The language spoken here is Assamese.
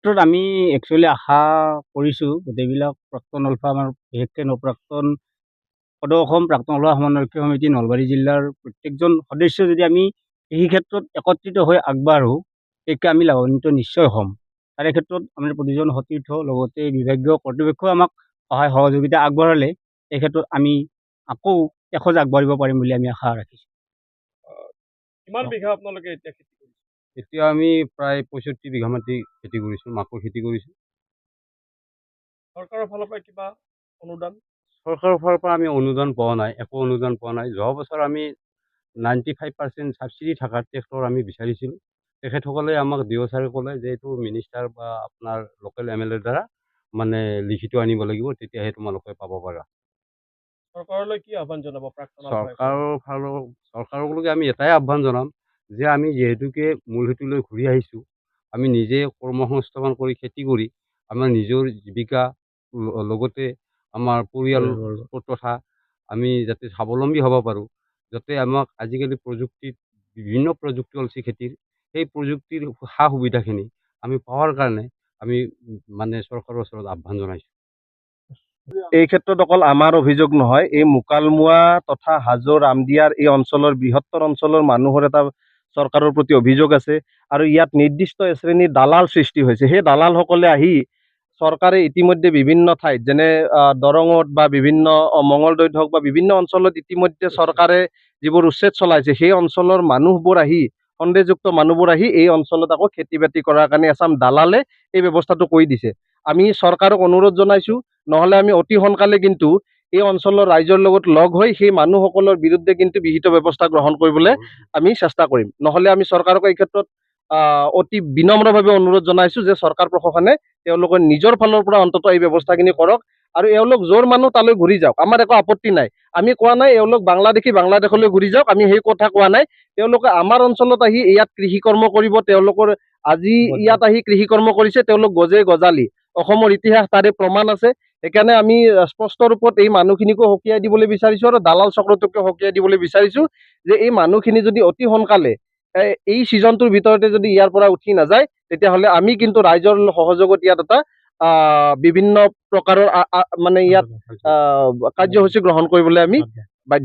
ক্ষেত্ৰত আমি একচুৱেলি আশা কৰিছোঁ গোটেইবিলাক প্ৰাক্তন আলফা আমাৰ বিশেষকৈ নৱপ্ৰাক্তন সদৌ অসম প্ৰাক্তন আলফা সমন্বয় সমিতি নলবাৰী জিলাৰ প্ৰত্যেকজন সদস্য যদি আমি এই ক্ষেত্ৰত একত্ৰিত হৈ আগবাঢ়োঁ তেতিয়া আমি লাভান্বিত নিশ্চয় হ'ম। তাৰে ক্ষেত্ৰত আমাৰ প্ৰতিজন সতীৰ্থ লগতে বিভাগীয় কৰ্তৃপক্ষই আমাক সহায় সহযোগিতা আগবঢ়ালে এই ক্ষেত্ৰত আমি আকৌ এখোজ আগবাঢ়িব পাৰিম বুলি আমি আশা ৰাখিছোঁ। কিমান বিঘা আপোনালোকে এতিয়া খেতি কৰিছে? এতিয়া আমি প্ৰায় 65 বিঘা মাটি খেতি কৰিছোঁ, মাকৈ খেতি কৰিছোঁ। চৰকাৰৰ ফালৰ পৰা কিবা অনুদান? চৰকাৰৰ ফালৰ পৰা আমি অনুদান পোৱা নাই, একো অনুদান পোৱা নাই। যোৱা বছৰ আমি 95% ছাবচিডি থকা ট্ৰেক্টৰ আমি বিচাৰিছিলোঁ। তেখেতসকলে আমাক ডিঅ' ছাৰে ক'লে যে এইটো মিনিষ্টাৰ বা আপোনাৰ লোকেল MLAৰ দ্বাৰা মানে লিখিত আনিব লাগিব, তেতিয়াহে তোমালোকে পাব পাৰা। চৰকাৰলৈ কি আহ্বান জনাব প্ৰাক্তন আলফাই? চৰকাৰকলৈকে আমি এটাই আহ্বান জনাম যে আমি যিহেতুকে মূল সুঁতিলৈ ঘূৰি আহিছোঁ, আমি নিজে কৰ্মসংস্থাপন কৰি খেতি কৰি আমাৰ নিজৰ জীৱিকা লগতে আমাৰ পৰিয়াল তথা আমি যাতে স্বাৱলম্বী হ'ব পাৰোঁ, যাতে আমাক আজিকালি বিভিন্ন প্ৰযুক্তি ওলাইছে খেতিৰ, সেই প্ৰযুক্তিৰ সা সুবিধাখিনি আমি পোৱাৰ কাৰণে আমি মানে চৰকাৰৰ ওচৰত আহ্বান জনাইছোঁ। এই ক্ষেত্ৰত অকল আমাৰ অভিযোগ নহয়, এই মোকালমোৱা তথা হাজো ৰামদিয়াৰ এই অঞ্চলৰ বৃহত্তৰ অঞ্চলৰ মানুহৰ এটা চৰকাৰৰ প্ৰতি অভিযোগ আছে আৰু ইয়াত নিৰ্দিষ্ট শ্ৰেণীৰ দালাল সৃষ্টি হৈছে। সেই দালালসকলে আহি চৰকাৰে ইতিমধ্যে বিভিন্ন ঠাইত যেনে দৰঙত বা বিভিন্ন মঙলদৈত হওক বা বিভিন্ন অঞ্চলত ইতিমধ্যে চৰকাৰে যিবোৰ উচ্ছেদ চলাইছে, সেই অঞ্চলৰ মানুহবোৰ আহি সন্দেহযুক্ত মানুহবোৰ আহি এই অঞ্চলত আকৌ খেতি বাতি কৰাৰ কাৰণে এচাম দালালে এই ব্যৱস্থাটো কৰি দিছে। আমি চৰকাৰক অনুৰোধ জনাইছোঁ, নহ'লে আমি অতি সোনকালে কিন্তু এই অঞ্চলৰ ৰাইজৰ লগত লগ হৈ সেই মানুহসকলৰ বিৰুদ্ধে কিন্তু বিহিত ব্যৱস্থা গ্ৰহণ কৰিবলৈ আমি চেষ্টা কৰিম। নহ'লে আমি চৰকাৰক এই ক্ষেত্ৰত অতি বিনম্ৰভাৱে অনুৰোধ জনাইছোঁ যে চৰকাৰ প্ৰশাসনে তেওঁলোকৰ নিজৰ ফালৰ পৰা অন্ততঃ এই ব্যৱস্থাখিনি কৰক আৰু এওঁলোক য'ৰ মানুহ তালৈ ঘূৰি যাওক, আমাৰ একো আপত্তি নাই। আমি কোৱা নাই এওঁলোক বাংলাদেশী বাংলাদেশলৈ ঘূৰি যাওক, আমি সেই কথা কোৱা নাই। তেওঁলোকে আমাৰ অঞ্চলত আহি ইয়াত কৃষি কৰ্ম কৰিব, তেওঁলোকৰ আজি ইয়াত আহি কৃষি কৰ্ম কৰিছে, তেওঁলোক গজে গজালি, অসমৰ ইতিহাস তাৰে প্ৰমাণ আছে। সেইকাৰণে আমি স্পষ্ট ৰূপত এই মানুহখিনিকো সকীয়াই দিবলৈ বিচাৰিছোঁ আৰু দালাল চক্ৰটোকো সকীয়াই দিবলৈ বিচাৰিছোঁ যে এই মানুহখিনি যদি অতি সোনকালে এই ছিজনটোৰ ভিতৰতে যদি ইয়াৰ পৰা উঠি নাযায়, তেতিয়াহ'লে আমি কিন্তু ৰাইজৰ সহযোগত ইয়াত এটা বিভিন্ন প্ৰকাৰৰ মানে ইয়াত কাৰ্যসূচী গ্ৰহণ কৰিবলৈ আমি